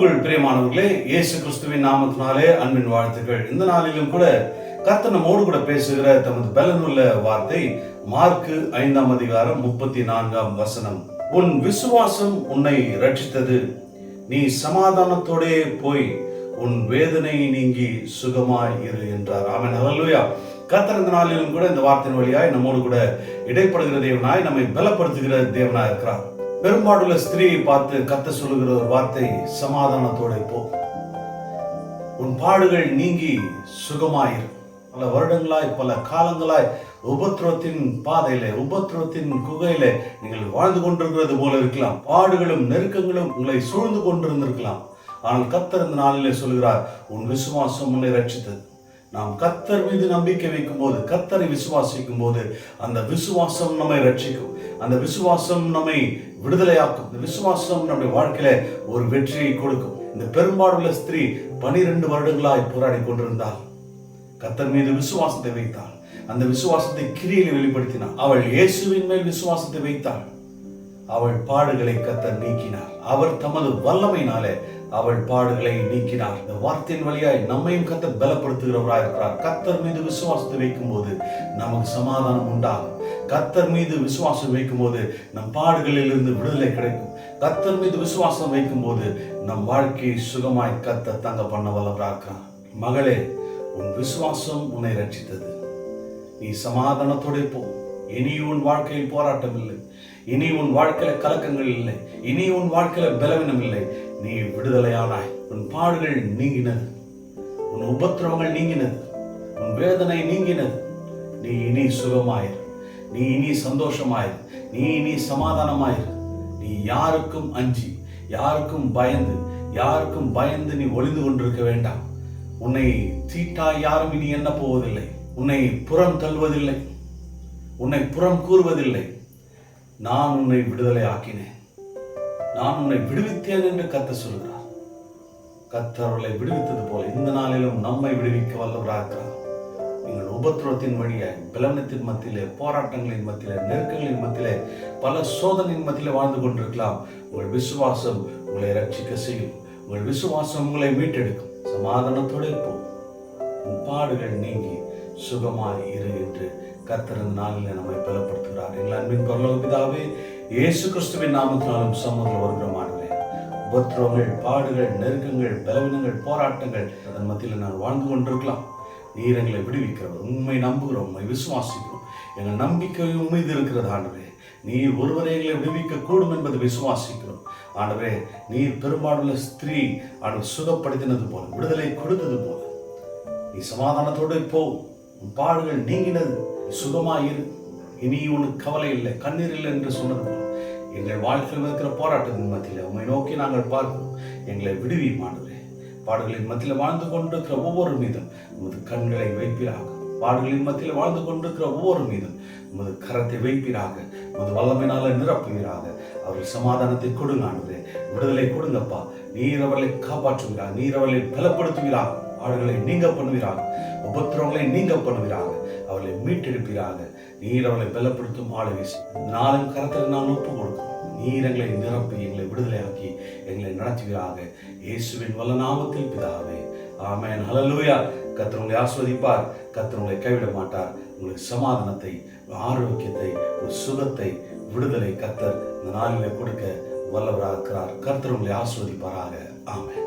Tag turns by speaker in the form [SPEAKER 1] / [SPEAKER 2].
[SPEAKER 1] கிறிஸ்துவுக்குள் பிரியமானவர்களே, இயேசு கிறிஸ்துவின் நாமத்தினாலே அன்பின் வாழ்த்துக்கள். இந்த நாளிலும் கூட கர்த்தர் நம்மோடு கூட பேசுகிற தமது பலனுள்ள வார்த்தை மார்க்கு 5:34 உன் விசுவாசம் உன்னை ரட்சித்தது, நீ சமாதானத்தோடே போய் உன் வேதனை நீங்கி சுகமாய் இரு என்றார். ஆமென், ஹல்லேலூயா. கர்த்தர் இந்த நாளிலும் கூட இந்த வார்த்தையின் வழியாய் நம்மோடு கூட இடைப்படுகிற தேவனாய், நம்மை பலப்படுத்துகிற தேவனாய் இருக்கிறார். பெரும்பாடுள்ள ஸ்திரீயை பார்த்து கர்த்தர் சொல்லுகிற ஒரு வார்த்தை, சமாதானத்தோட போ, உன் பாடுகள் நீங்கி சுகமாயிரு. பல வருடங்களாய் பல காலங்களாய் உபத்திரவத்தின் பாதையில, உபத்திரவத்தின் குகையில நீங்கள் வாழ்ந்து கொண்டிருக்கிறது போல இருக்கலாம். பாடுகளும் நெருக்கங்களும் உங்களை சூழ்ந்து கொண்டிருந்திருக்கலாம். ஆனால் கர்த்தர் இந்த நாளிலே சொல்கிறார், உன் விசுவாசம் உன்னை ரட்சித்தது. நாம் கர்த்தர் மீது நம்பிக்கை வைக்கும் போது, கர்த்தரை விசுவாசிக்கும் போது, அந்த விசுவாசம் நம்மை ரட்சிக்கும், அந்த விசுவாசம் நம்மை விடுதலையாக்கும், இந்த விசுவாசம் நம்முடைய வாழ்க்கையில ஒரு வெற்றியை கொடுக்கும். இந்த பெரும்பாடுள்ள ஸ்திரீ 12 வருடங்களாய் போராடி கொண்டிருந்தாள். கர்த்தர் மீது விசுவாசத்தை வைத்தாள். அந்த விசுவாசத்தை கிரியில வெளிப்படுத்தினாள். அவள் இயேசுவின் மேல் விசுவாசத்தை வைத்தாள். அவள் பாடுகளை கர்த்தர் நீக்கினார். அவர் தமது வல்லமையினாலே அவள் பாடுகளை நீக்கினார். இந்த வார்த்தையின் வழியாய் நம்மையும் கர்த்தர் பலப்படுத்துகிறவராய் இருக்கிறார். கர்த்தர் மீது விசுவாசத்தை வைக்கும் போது நமக்கு சமாதானம் உண்டாகும். கர்த்தர் மீது விசுவாசம் வைக்கும் போது நம் பாடுகளில் இருந்து விடுதலை கிடைக்கும். கர்த்தர் மீது விசுவாசம் வைக்கும் போது நம் வாழ்க்கையை சுகமாய் கர்த்தர் தங்க பண்ண வல்லவராய் இருக்கிறார். மகளே, உன் விசுவாசம் உன்னை ரட்சித்தது. நீ சமாதானத்தோட போ. இனி உன் வாழ்க்கையில் போராட்டம் இல்லை. இனி உன் வாழ்க்கையில கலக்கங்கள் இல்லை. இனி உன் வாழ்க்கையில பலவீனம் இல்லை. நீ விடுதலையானாய். உன் பாடுகள் நீங்கினது. உன் உபத்திரவங்கள் நீங்கினது. உன் வேதனை நீங்கினது. நீ இனி சுகமாயிரு. நீ இனி சந்தோஷமாயிரு. நீ இனி சமாதானமாயிரு. நீ யாருக்கும் அஞ்சி, யாருக்கும் பயந்து நீ ஒளிந்து கொண்டிருக்க வேண்டாம். உன்னை தீட்டாய் யாரும் இனி எண்ண போவதில்லை. உன்னை புறம் தள்ளுவதில்லை. உன்னை புறம் கூறுவதில்லை. நான் உன்னை விடுதலை ஆக்கினேன், நான் உன்னை விடுவித்தேன் என்று கர்த்தர் சொல்கிறார். கர்த்தர் அவர்களை விடுவித்தது போல இந்த நாளிலும் நம்மை விடுவிக்க வல்லவராகிறார். நீங்கள் உபத்திரவத்தின் வழியாய், பலவீனத்தின் மத்தியிலே, போராட்டங்களின் மத்தியிலே, நெருக்கங்களின் மத்தியிலே, பல சோதனையின் மத்தியிலே வாழ்ந்து கொண்டிருக்கலாம். உங்கள் விசுவாசம் உங்களை ரட்சிக்க செய்யும். உங்கள் விசுவாசம் உங்களை மீட்டெடுக்கும். சமாதானத்தோடு போ, உன் பாடுகள் நீங்கி சுகமாய் இரு என்று கர்த்தர் இந்த நாளில் நம்மை பலப்படுத்துகிறார். எங்கள் அன்பின் பரலோக பிதாவே, இயேசு கிறிஸ்துவின் நாமத்தினாலும் சமூகத்தில் வருகிற மாடுகளே, உபத்திரவங்கள், பாடுகள், நெருக்கங்கள், பலவீனங்கள், போராட்டங்கள் அதன் மத்தியில் நான் வாழ்ந்து கொண்டிருக்கலாம். நீர் எங்களை விடுவிக்கிறவர். உண்மை நம்புகிறோம், உண்மை விசுவாசிக்கிறோம். எங்கள் நம்பிக்கை உண்மைது இருக்கிறது ஆண்டவரே. நீர் ஒருவரை எங்களை விடுவிக்க கூடும் என்பதை விசுவாசிக்கிறோம் ஆண்டவரே. நீர் பெரும்பாடுள்ள ஸ்திரீ சுகப்படுத்தினது போல, விடுதலை கொடுத்தது போல, நீ சமாதானத்தோடு போ, உன் பாடுகள் நீங்கினது, சுகமாயிரு, இனி உனக்கு கவலை இல்லை, கண்ணீர் இல்லை என்று சொன்னது போல எங்கள் வாழ்க்கையில் இருக்கிற போராட்டத்தின் மத்தியில் உண்மை நோக்கி நாங்கள் பார்க்கிறோம். எங்களை விடுவியும் ஆண்டவரே. பாடுகளின் மத்தியில் வாழ்ந்து கொண்டிருக்கிற ஒவ்வொரு மீதும் உமது கண்களை வைப்பீராக. பாடுகளின் மத்தியில் வாழ்ந்து கொண்டிருக்கிற ஒவ்வொரு மீதும் உமது கரத்தை வைப்பீராக. உமது வல்லமையினால நிரப்புவீராக. அவர்கள் சமாதானத்தை கொடுங்க ஆண்டவரே. விடுதலை கொடுங்கப்பா. நீர் அவர்களை காப்பாற்றுவீராக. நீர் அவர்களை பலப்படுத்துவீராக. பாடுகளை நீங்க பண்ணுவீராக. உபத்திரவங்களை நீங்க பண்ணுவீராக. அவர்களை மீட்டெடுப்பீராக. நீர் அவர்களை பலப்படுத்தும் ஆள வீசி நாளும் கரத்தில் நான் ஒப்பு கொடுக்கிறோம். நீர் எங்களை நிரப்பி எங்களை விடுதலையாக்கி எங்களை நடத்துவீராக. இயேசுவின் வல்ல நாமத்தில் பிதாவே, ஆமென், ஹல்லேலூயா. கர்த்தர் உங்களை ஆசீர்வதிப்பார். கர்த்தர் உங்களை கைவிட மாட்டார். உங்களுக்கு சமாதானத்தை, ஆரோக்கியத்தை, ஒரு சுகத்தை, விடுதலை கர்த்தர் இந்த நாளிலே கொடுக்க வல்லவராக இருக்கிறார். கர்த்தர் உங்களை ஆசீர்வதிப்பாராக. ஆமென்.